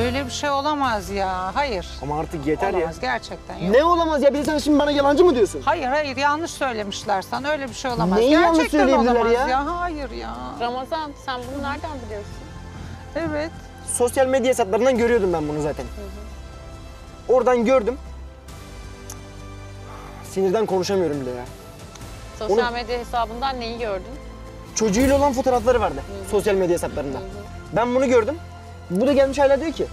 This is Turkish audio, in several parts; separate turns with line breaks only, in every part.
Öyle bir şey olamaz ya. Hayır.
Ama artık yeter
Olamaz
ya.
gerçekten yok.
Ne olamaz ya? Bir de sen şimdi bana yalancı mı diyorsun?
Hayır yanlış söylemişler sana. Öyle bir şey olamaz.
Neyi yanlış
Gerçekten
söyleyebilirler
olamaz
ya?
Hayır ya.
Ramazan sen bunu nereden biliyorsun?
Evet.
Sosyal medya hesaplarından görüyordum ben bunu zaten. Oradan gördüm. Sinirden konuşamıyorum bile ya.
Sosyal medya hesabından neyi gördün?
Çocuğuyla olan fotoğrafları vardı sosyal medya hesaplarında. Ben bunu gördüm. Bu da gelmiş hala diyor ki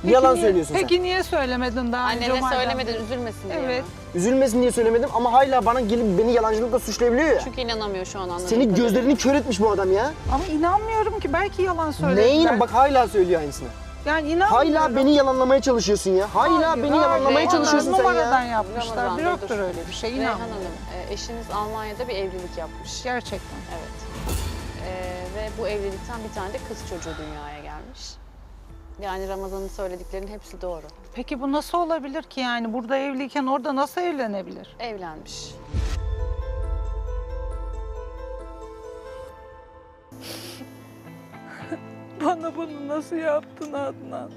yalan söylüyorsun sen.
Peki niye söylemedin daha önce?
Annene
madem?
söylemedin üzülmesin diye
Evet.
mi?
Üzülmesin diye söylemedim ama hala bana gelip beni yalancılıkla suçlayabiliyor ya.
Çünkü inanamıyor şu an anladığım
Senin
kadarıyla.
gözlerini kör etmiş bu adam ya.
Ama inanmıyorum ki. Belki yalan söylediler.
Neyine bak hala söylüyor aynısını.
Yani inanmıyorum.
Hala beni yalanlamaya çalışıyorsun ya. Hala beni yalanlamaya çalışıyorsun sen
numaradan
ya.
yapmışlar.
Ramazan, dur,
Yoktur
dur.
öyle bir şey.
Reyhan
İnanmıyorum.
Hanım, eşiniz Almanya'da bir evlilik yapmış.
Gerçekten.
Evet. Ve bu evlilikten bir tane de kız çocuğu dünyaya gelmiş. Yani Ramazan'ın söylediklerinin hepsi doğru.
Peki bu nasıl olabilir ki yani? Burada evliyken orada nasıl evlenebilir?
Evlenmiş.
Bana bunu nasıl yaptın Adnan?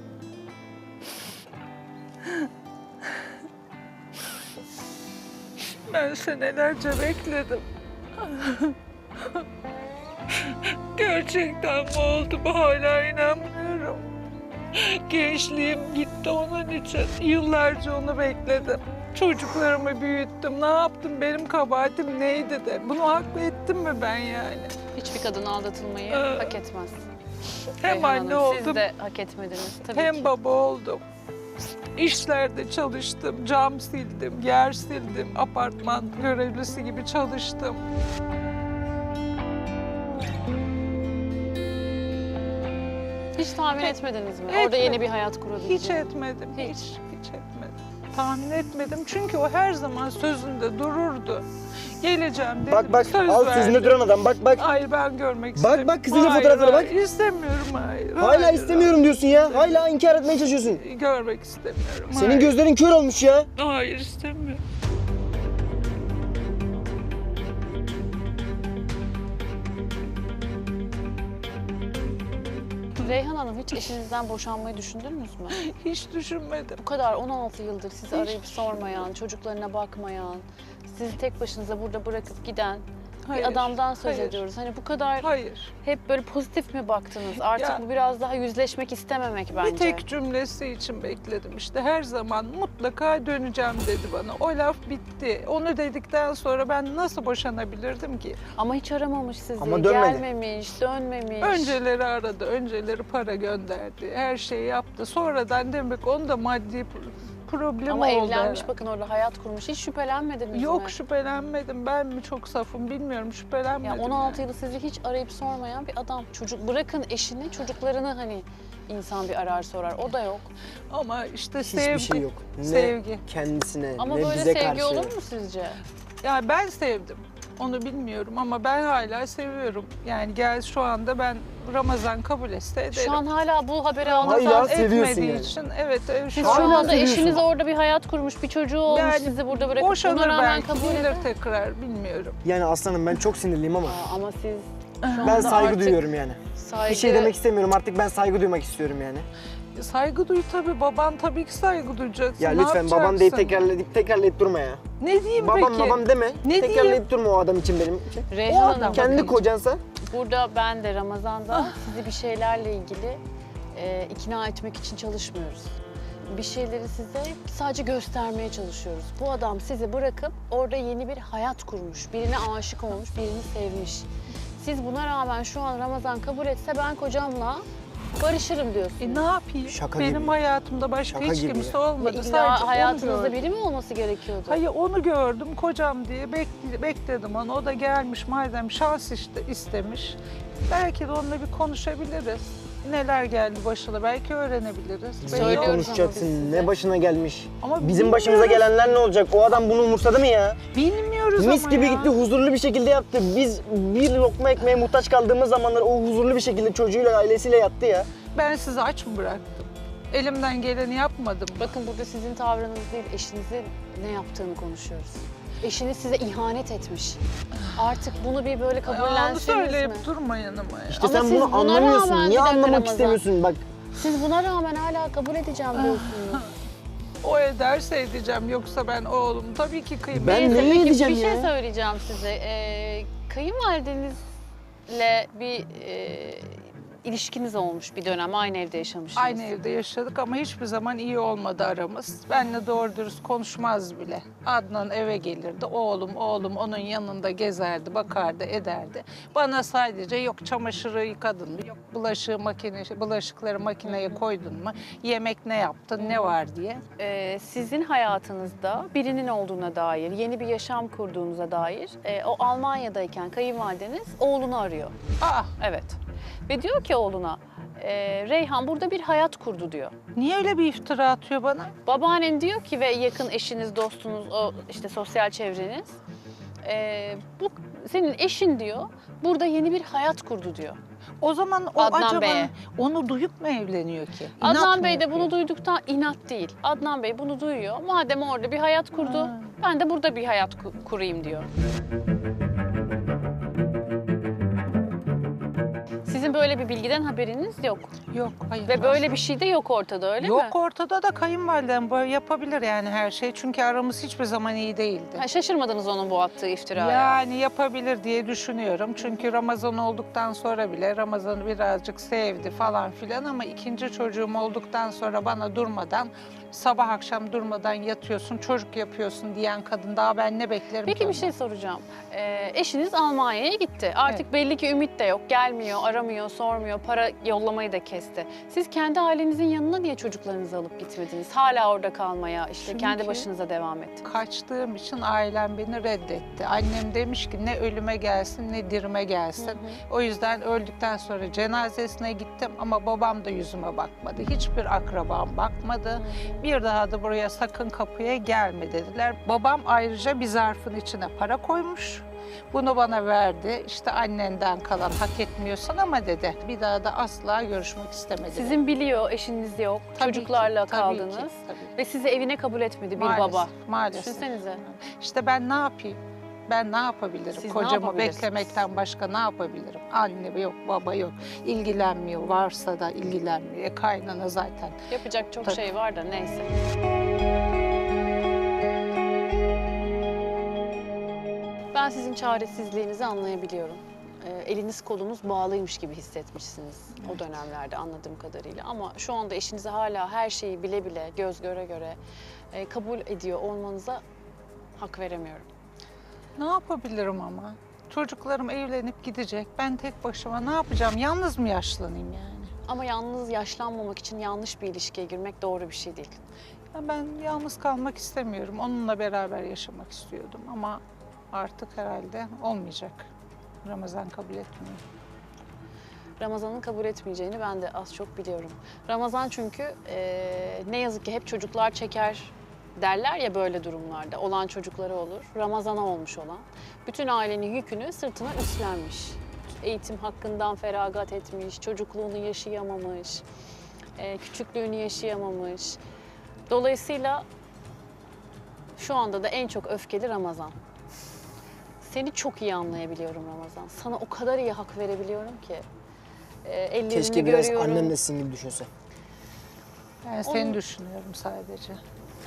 Ben senelerce bekledim. Gerçekten mi oldu bu? Hala inanmıyorum. Gençliğim gitti onun için. Yıllarca onu bekledim. Çocuklarımı büyüttüm. Ne yaptım? Benim kabahatim neydi de? Bunu haklı ettim mi ben yani?
Hiçbir kadın aldatılmayı hak etmez.
Hem
Reyhan
anne
Hanım,
oldum,
Siz de hak etmediniz tabii
hem
ki.
baba oldum. İşlerde çalıştım, cam sildim, yer sildim, apartman görevlisi gibi çalıştım.
Hiç tahmin etmediniz mi?
Etmedim.
Orada yeni bir hayat kurabileceğini.
Hiç etmedim,
Hiç.
hiç etmedim. Tahmin etmedim çünkü o her zaman sözünde dururdu. Geleceğim dedi,
Bak
söz
al
verdi.
sözünde duran adam bak.
Hayır ben görmek
Bak,
istemiyorum.
bak kızının
Hayır,
fotoğrafına bak.
hayır, İstemiyorum hayır.
Hala
hayır,
istemiyorum diyorsun ya. Hala inkar etmeye çalışıyorsun.
Görmek istemiyorum.
Senin
hayır.
gözlerin kör olmuş ya.
Hayır istemiyorum.
Reyhan Hanım hiç eşinizden boşanmayı düşündünüz mü?
Hiç düşünmedim.
Bu kadar 16 yıldır sizi arayıp sormayan, çocuklarına bakmayan, sizi tek başınıza burada bırakıp giden
Hayır,
bir adamdan söz
hayır.
ediyoruz. Hani bu kadar
Hayır.
hep böyle pozitif mi baktınız? Artık
Ya-
bu biraz daha yüzleşmek istememek bence.
Bir tek cümlesi için bekledim işte. Her zaman mutlaka döneceğim dedi bana. O laf bitti. Onu dedikten sonra ben nasıl boşanabilirdim ki?
Ama hiç aramamış sizi,
Ama dönmedi.
gelmemiş, dönmemiş.
Önceleri aradı, önceleri para gönderdi. Her şeyi yaptı. Sonradan demek onun da maddi problemi
Ama
oldu.
evlenmiş bakın orada hayat kurmuş. Hiç şüphelenmediniz mi?
Yok şüphelenmedim. Ben mi çok safım bilmiyorum.
Ya
Şüphelenmedim.
16
yani.
yılı sizi hiç arayıp sormayan bir adam. Çocuk bırakın eşini, çocuklarını hani insan bir arar sorar. O da yok.
Ama işte
Hiçbir
sevgi.
şey yok. Ne
Sevgi.
kendisine
Ama
ne
böyle
bize
sevgi
karşı.
olur mu sizce?
Yani ben sevdim. Onu bilmiyorum ama ben hala seviyorum. Yani gel şu anda ben Ramazan kabul etse ederim.
Şu an hala bu haberi
Hala
aldığınızda
seviyorsun
etmediği
yani.
için evet
siz
şu
şu
Hala
anda
seviyorsun.
eşiniz orada bir hayat kurmuş, bir çocuğu olmuş
Yani
sizi burada bırakıp
boşanır
buna rağmen
belki
kabul
gelir
eder.
tekrar bilmiyorum.
Yani aslanım ben çok sinirliyim ama
Ama siz şu
ben
anda
saygı
artık
duyuyorum yani.
saygı...
Bir şey demek istemiyorum artık ben saygı duymak istiyorum yani.
Saygı duy tabii baban tabii ki saygı duyacaksın.
Ya
Ne
lütfen baban deyip
yapacaksın?
tekrarlayıp durma ya.
Ne diyeyim
Babam
peki?
babam deme.
Ne
Tekrarlayıp durma o adam için benim için.
Reyhan
O
Hanım,
adam-
Kendi
bakın.
kocansa
burada ben de Ramazan'da sizi bir şeylerle ilgili ikna etmek için çalışmıyoruz. Bir şeyleri size sadece göstermeye çalışıyoruz. Bu adam sizi bırakıp orada yeni bir hayat kurmuş. Birine aşık olmuş, birini sevmiş. Siz buna rağmen şu an Ramazan kabul etse ben kocamla barışırım diyorsunuz.
Ne yapayım?
Şaka
Benim
gibi.
hayatımda başka
Şaka
hiç
gibi
kimse
ya.
olmadı.
İlla
Sadece onu
hayatınızda
gördüm.
biri mi olması gerekiyordu?
Hayır onu gördüm kocam diye bekledim onu. O da gelmiş madem şans istemiş. Belki de onunla bir konuşabiliriz. Neler geldi başına belki öğrenebiliriz.
ne
Söylüyoruz ama biz
konuşacaksın?
size.
Ne başına gelmiş?
Ama
Bizim başımıza
bilmiyoruz.
gelenler ne olacak? O adam bunu umursadı mı ya?
Bilmiyoruz
Mis
ama
gibi
ya.
gitti, huzurlu bir şekilde yattı. Biz bir lokma ekmeğe muhtaç kaldığımız zamanlar o huzurlu bir şekilde çocuğuyla, ailesiyle yattı ya.
Ben sizi aç mı bıraktım? Elimden geleni yapmadım.
Bakın burada sizin tavrınız değil, eşinizin ne yaptığını konuşuyoruz. Eşiniz size ihanet etmiş. Artık bunu bir böyle
Onu
kabullenseniz mi?
söyleyip durmayın ama ya.
İşte
Ama
sen
siz
bunu
buna
anlamıyorsun.
rağmen
Niye
bir dakika
anlamak
Ramazan.
istemiyorsun? Bak
Siz buna rağmen hala kabul edeceğim diyorsunuz.
O ederse edeceğim. Yoksa ben oğlum tabii ki kıymet.
Ben
Neyse,
neye
peki
edeceğim
bir şey
ya?
söyleyeceğim size. Kayınvalidenizle bir ilişkiniz olmuş bir dönem. Aynı evde yaşamışsınız.
Aynı evde yaşadık ama hiçbir zaman iyi olmadı aramız. Benle doğru dürüst konuşmaz bile. Adnan eve gelirdi. Oğlum onun yanında gezerdi, bakardı, ederdi. Bana sadece yok çamaşırı yıkadın mı, yok bulaşıkları makineye koydun mu, yemek ne yaptın, ne var diye.
Sizin hayatınızda birinin olduğuna dair, yeni bir yaşam kurduğunuza dair o Almanya'dayken kayınvalideniz oğlunu arıyor.
Aa,
Evet. Ve diyor ki oğluna, Reyhan burada bir hayat kurdu diyor.
niye öyle bir iftira atıyor bana?
Babaannen diyor ki ve yakın eşiniz, dostunuz, o işte sosyal çevreniz, bu senin eşin diyor, burada yeni bir hayat kurdu diyor.
O zaman o
Adnan
acaba
Bey'e.
onu duyup mu evleniyor ki? İnat
Adnan
mı
Bey de
yapıyor?
bunu duyduktan inat değil. Adnan Bey bunu duyuyor. Madem orada bir hayat kurdu,
Ha.
ben de burada bir hayat kurayım diyor. Sizin böyle bir bilgiden haberiniz yok.
Yok, hayır.
Ve böyle bir şey de yok ortada, öyle mi?
Yok, ortada da kayınvalidem böyle yapabilir yani her şey. Çünkü aramız hiçbir zaman iyi değildi.
Ha, şaşırmadınız onun bu attığı iftiraya.
Yani yapabilir diye düşünüyorum. Çünkü Ramazan olduktan sonra bile Ramazan'ı birazcık sevdi falan filan ama ikinci çocuğum olduktan sonra bana durmadan sabah akşam durmadan yatıyorsun, çocuk yapıyorsun diyen kadın daha ben ne beklerim
Peki
ki
bir şey
ondan?
soracağım. Eşiniz Almanya'ya gitti. Artık
Evet.
belli ki ümit de yok. Gelmiyor, aramıyor, sormuyor. Para yollamayı da kesti. Siz kendi ailenizin yanına niye çocuklarınızı alıp gitmediniz? Hala orada kalmaya, işte
Çünkü
kendi başınıza devam ettiniz.
Kaçtığım için ailem beni reddetti. Annem demiş ki ne ölüme gelsin ne dirime gelsin. O yüzden öldükten sonra cenazesine gittim ama babam da yüzüme bakmadı. Hiçbir akrabam bakmadı. Bir daha da buraya sakın kapıya gelme dediler. Babam ayrıca bir zarfın içine para koymuş. Bunu bana verdi. İşte annenden kalan hak etmiyorsun ama dedi. Bir daha da asla görüşmek istemedi.
Sizin biliyor, eşiniz yok.
Tabii
Çocuklarla
ki, tabii
kaldınız.
ki, tabii.
Ve sizi evine kabul etmedi bir
Maalesef,
baba.
Maalesef.
Düşünsenize.
İşte ben ne yapayım? Ben ne yapabilirim?
Siz ne
Kocamı
yapabilirsiniz?
beklemekten başka ne yapabilirim? Anne yok, baba yok. İlgilenmiyor. Varsa da ilgilenmiyor. Kaynana zaten.
Yapacak çok
Tabii.
şey var da neyse. Ben sizin çaresizliğinizi anlayabiliyorum. Eliniz kolunuz bağlıymış gibi hissetmişsiniz o dönemlerde anladığım kadarıyla. Ama şu anda eşinize hala her şeyi bile bile, göz göre göre kabul ediyor olmanıza hak veremiyorum.
Ne yapabilirim ama? Çocuklarım evlenip gidecek. Ben tek başıma ne yapacağım? Yalnız mı yaşlanayım yani?
Ama yalnız yaşlanmamak için yanlış bir ilişkiye girmek doğru bir şey değil.
Ya ben yalnız kalmak istemiyorum. Onunla beraber yaşamak istiyordum ama artık herhalde olmayacak. Ramazan kabul etmiyor.
Ramazan'ın kabul etmeyeceğini ben de az çok biliyorum. Ramazan çünkü ne yazık ki hep çocuklar çeker derler ya böyle durumlarda. Olan çocukları olur. Ramazan'a olmuş olan. Bütün ailenin yükünü sırtına üstlenmiş. Eğitim hakkından feragat etmiş, çocukluğunu yaşayamamış, küçüklüğünü yaşayamamış. Dolayısıyla şu anda da en çok öfkeli Ramazan. Seni çok iyi anlayabiliyorum Ramazan. Sana o kadar iyi hak verebiliyorum ki. Ellerini
Keşke biraz
görüyorum.
annem de sizin gibi düşünse.
Ben seni düşünüyorum sadece.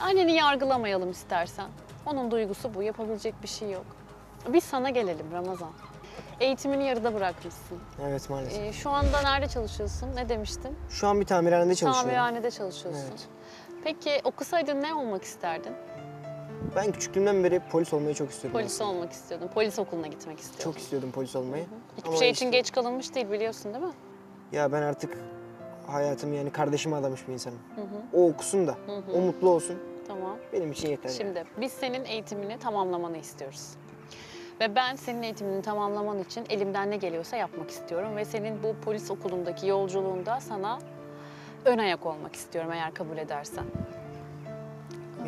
Anneni yargılamayalım istersen. Onun duygusu bu. Yapabilecek bir şey yok. Biz sana gelelim Ramazan. Eğitimini yarıda bırakmışsın.
Evet maalesef.
Şu anda nerede çalışıyorsun? Ne demiştin?
Şu an bir tamirhanede çalışıyorum.
Tamirhanede çalışıyorsun.
Evet.
Peki okusaydın ne olmak isterdin?
Ben küçüklüğümden beri polis olmayı çok istiyordum.
Polis
aslında.
olmak istiyordun. Polis okuluna gitmek istiyordun.
Çok istiyordum polis olmayı.
Hiçbir
Ama
şey
işte-
için geç kalınmış değil biliyorsun değil mi?
Ya ben artık hayatımı yani kardeşime adamış bir insanım. O okusun da, o mutlu olsun.
Tamam.
Benim için yeter. yani.
Şimdi biz senin eğitimini tamamlamanı istiyoruz. Ve ben senin eğitimini tamamlaman için elimden ne geliyorsa yapmak istiyorum. Ve senin bu polis okulundaki yolculuğunda sana ön ayak olmak istiyorum eğer kabul edersen.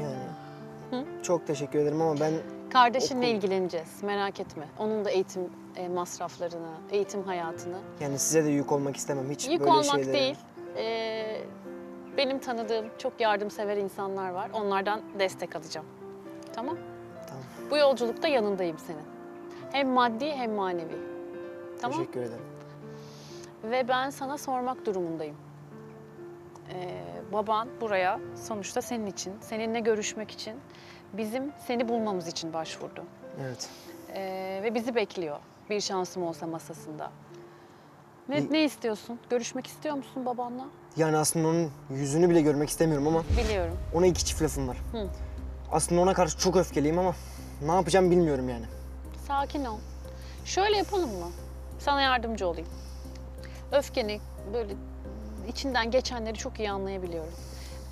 Yani. Çok teşekkür ederim ama ben
Kardeşinle
Okul.
ilgileneceğiz, merak etme. Onun da eğitim masraflarını, eğitim hayatını.
yani size de yük olmak istemem hiç
Yük
böyle
olmak
şeylere.
değil. Benim tanıdığım çok yardımsever insanlar var. Onlardan destek alacağım. Tamam?
Tamam.
Bu yolculukta yanındayım senin. Hem maddi hem manevi. Tamam?
Teşekkür ederim.
Ve ben sana sormak durumundayım. Baban buraya sonuçta senin için, seninle görüşmek için, bizim seni bulmamız için başvurdu.
Evet.
Ve bizi bekliyor. Bir şansım olsa masasında. Ne istiyorsun? Görüşmek istiyor musun babanla?
Yani aslında onun yüzünü bile görmek istemiyorum ama
Biliyorum.
ona iki çift lafım var.
Hı.
Aslında ona karşı çok öfkeliyim ama ne yapacağım bilmiyorum yani.
Sakin ol. Şöyle yapalım mı? Sana yardımcı olayım. Öfkeni, böyle içinden geçenleri çok iyi anlayabiliyorum.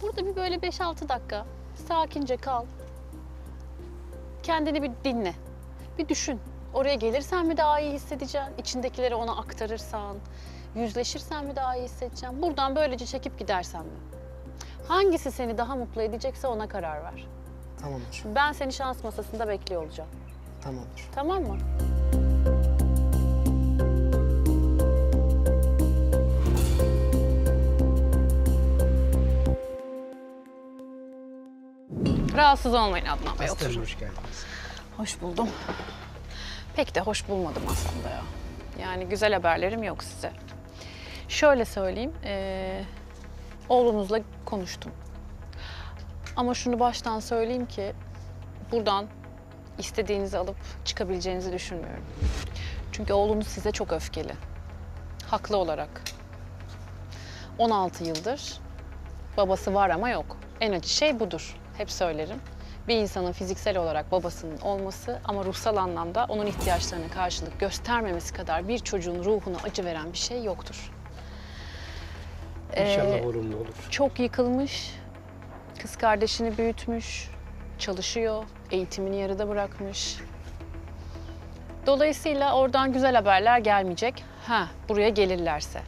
Burada bir böyle 5-6 dakika sakince kal. Kendini bir dinle. Bir düşün. Oraya gelirsen mi daha iyi hissedeceksin? İçindekileri ona aktarırsan, yüzleşirsen mi daha iyi hissedeceksin? Buradan böylece çekip gidersen mi? Hangisi seni daha mutlu edecekse ona karar ver.
Tamamdır.
Ben seni şans masasında bekliyor olacağım.
Tamamdır.
Tamam mı? Rahatsız olmayın Adnan Bey, oturun.
Hoş geldiniz.
Hoş buldum. Pek de hoş bulmadım aslında ya. Yani güzel haberlerim yok size. Şöyle söyleyeyim, oğlunuzla konuştum. Ama şunu baştan söyleyeyim ki, buradan istediğinizi alıp çıkabileceğinizi düşünmüyorum. Çünkü oğlunuz size çok öfkeli. Haklı olarak. 16 yıldır babası var ama yok. En acı şey budur. Hep söylerim. Bir insanın fiziksel olarak babasının olması ama ruhsal anlamda onun ihtiyaçlarına karşılık göstermemesi kadar bir çocuğun ruhuna acı veren bir şey yoktur.
İnşallah olumlu olur.
Çok yıkılmış, kız kardeşini büyütmüş, çalışıyor, eğitimini yarıda bırakmış. Dolayısıyla oradan güzel haberler gelmeyecek. Buraya gelirlerse.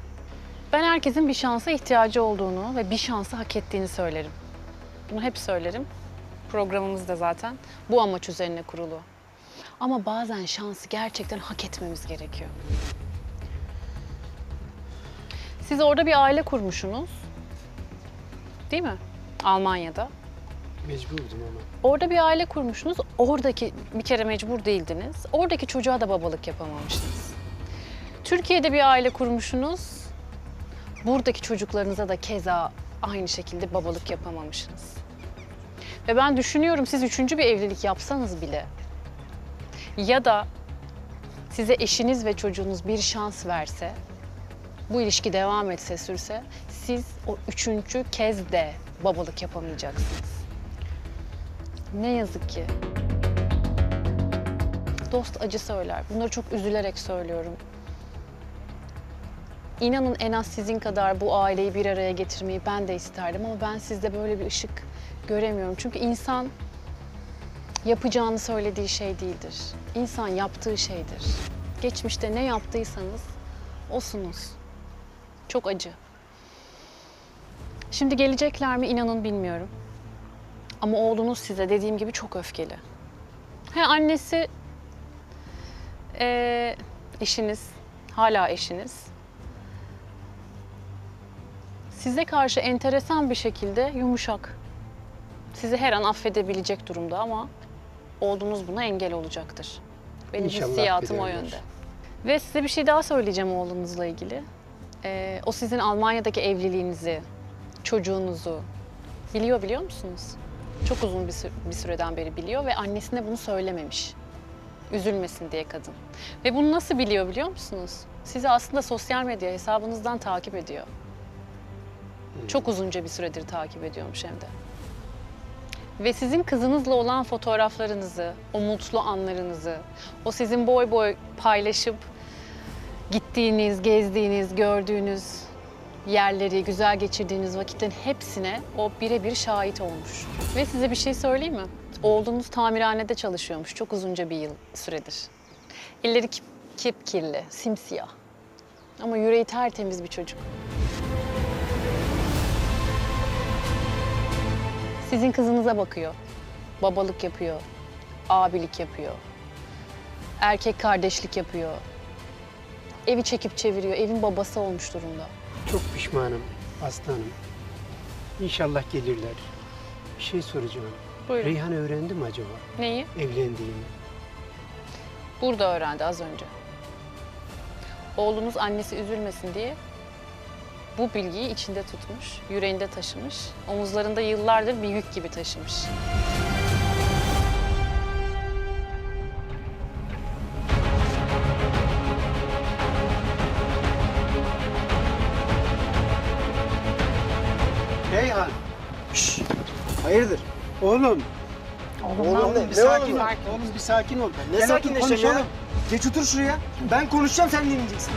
Ben herkesin bir şansa ihtiyacı olduğunu ve bir şansı hak ettiğini söylerim. Bunu hep söylerim. Programımız da zaten bu amaç üzerine kurulu. Ama bazen şansı gerçekten hak etmemiz gerekiyor. Siz orada bir aile kurmuşsunuz. Değil mi? Almanya'da.
Mecburdum ama.
Orada bir aile kurmuşsunuz. Oradaki bir kere mecbur değildiniz. Oradaki çocuğa da babalık yapamamışsınız. Türkiye'de bir aile kurmuşsunuz. Buradaki çocuklarınıza da keza aynı şekilde babalık yapamamışsınız. Ve ben düşünüyorum siz 3. bir evlilik yapsanız bile ya da size eşiniz ve çocuğunuz bir şans verse, bu ilişki devam etse, sürse, siz o 3. kez de babalık yapamayacaksınız. Ne yazık ki. Dost acı söyler. Bunları çok üzülerek söylüyorum. İnanın en az sizin kadar bu aileyi bir araya getirmeyi ben de isterdim ama ben sizde böyle bir ışık göremiyorum. Çünkü insan yapacağını söylediği şey değildir. İnsan yaptığı şeydir. Geçmişte ne yaptıysanız osunuz. Çok acı. Şimdi gelecekler mi inanın bilmiyorum. Ama oğlunuz size dediğim gibi çok öfkeli. Annesi eşiniz, hala eşiniz. Size karşı enteresan bir şekilde yumuşak. Sizi her an affedebilecek durumda ama oğlunuz buna engel olacaktır. Benim
İnşallah
hissiyatım o
affederler.
yönde. Ve size bir şey daha söyleyeceğim oğlunuzla ilgili. O sizin Almanya'daki evliliğinizi, çocuğunuzu biliyor musunuz? Çok uzun bir süreden beri biliyor ve annesine bunu söylememiş. Üzülmesin diye kadın. Ve bunu nasıl biliyor musunuz? Sizi aslında sosyal medya hesabınızdan takip ediyor. Çok uzunca bir süredir takip ediyormuş hem de. Ve sizin kızınızla olan fotoğraflarınızı, o mutlu anlarınızı, o sizin boy boy paylaşıp gittiğiniz, gezdiğiniz, gördüğünüz yerleri, güzel geçirdiğiniz vakitlerin hepsine o birebir şahit olmuş. Ve size bir şey söyleyeyim mi? Oğlunuz tamirhanede çalışıyormuş çok uzunca bir yıl süredir. Elleri kirli, simsiyah. Ama yüreği tertemiz bir çocuk. Sizin kızınıza bakıyor. Babalık yapıyor. Abilik yapıyor. Erkek kardeşlik yapıyor. Evi çekip çeviriyor. Evin babası olmuş durumda.
Çok pişmanım aslanım. İnşallah gelirler. Bir şey soracağım.
Buyurun.
Reyhan öğrendi mi acaba
Neyi?
evlendiğini?
Burada öğrendi az önce. Oğlunuz annesi üzülmesin diye bu bilgiyi içinde tutmuş, yüreğinde taşımış, omuzlarında yıllardır bir yük gibi taşımış.
Reyhan,
Hayırdır?
oğlum.
Oğlum
Bir
ne
sakin
oğlum?
ol. Oğlum bir sakin ol.
Ne
Gel
sakinleşeceğim
otur,
ya?
konuşalım.
Geç otur şuraya. Ben konuşacağım, sen dinleyeceksin.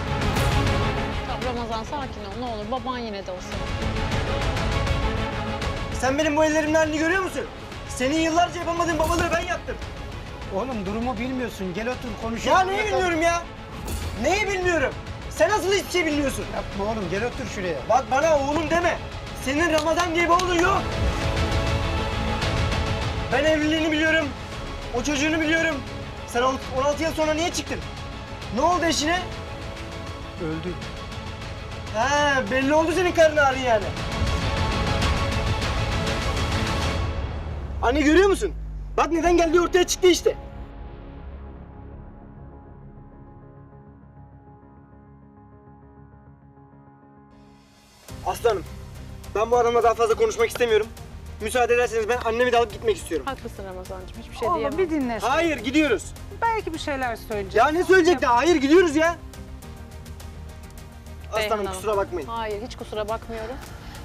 Tamam Ramazan sakin ol ne olur, baban yine de olsa.
Sen benim bu ellerimin halini görüyor musun? Senin yıllarca yapamadığın babalığı ben yaptım.
Oğlum durumu bilmiyorsun. Gel otur konuşalım.
Ya neyi bilmiyorum ya? Neyi bilmiyorum? Sen asıl hiçbir şey bilmiyorsun.
Yapma oğlum, gel otur şuraya.
Bak bana oğlum deme. Senin Ramazan diye bir oğlun yok. Ben evliliğini biliyorum. O çocuğunu biliyorum. Sen 16 yıl sonra niye çıktın? Ne oldu eşine?
Öldü.
Ha, belli oldu senin karın ağrın yani. Anne görüyor musun? Bak neden geldiği ortaya çıktı işte. Aslanım, ben bu adamla daha fazla konuşmak istemiyorum. Müsaade ederseniz ben annemi de alıp gitmek istiyorum.
Haklısın Ramazancığım, hiçbir şey
Oğlum
diyemem.
bir dinle.
Hayır, gidiyoruz.
Belki bir şeyler söyleyecek.
Ya ne söyleyecek daha? Hayır, gidiyoruz ya. Aslanım
Hanım.
kusura bakmayın.
Hayır, hiç kusura bakmıyorum.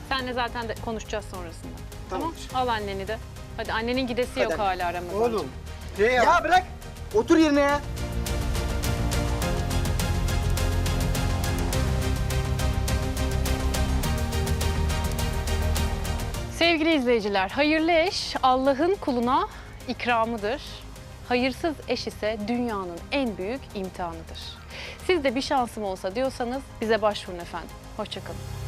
Seninle zaten de konuşacağız sonrasında. Tamam.
Tamamdır.
Al anneni de. Hadi annenin gidesi yok
Hadi.
hala Ramazancığım.
Oğlum. Reyhan.
Ya bırak. Otur yerine ya.
Sevgili izleyiciler, hayırlı eş Allah'ın kuluna ikramıdır. Hayırsız eş ise dünyanın en büyük imtihanıdır. Siz de bir şansım olsa diyorsanız bize başvurun efendim. Hoşça kalın.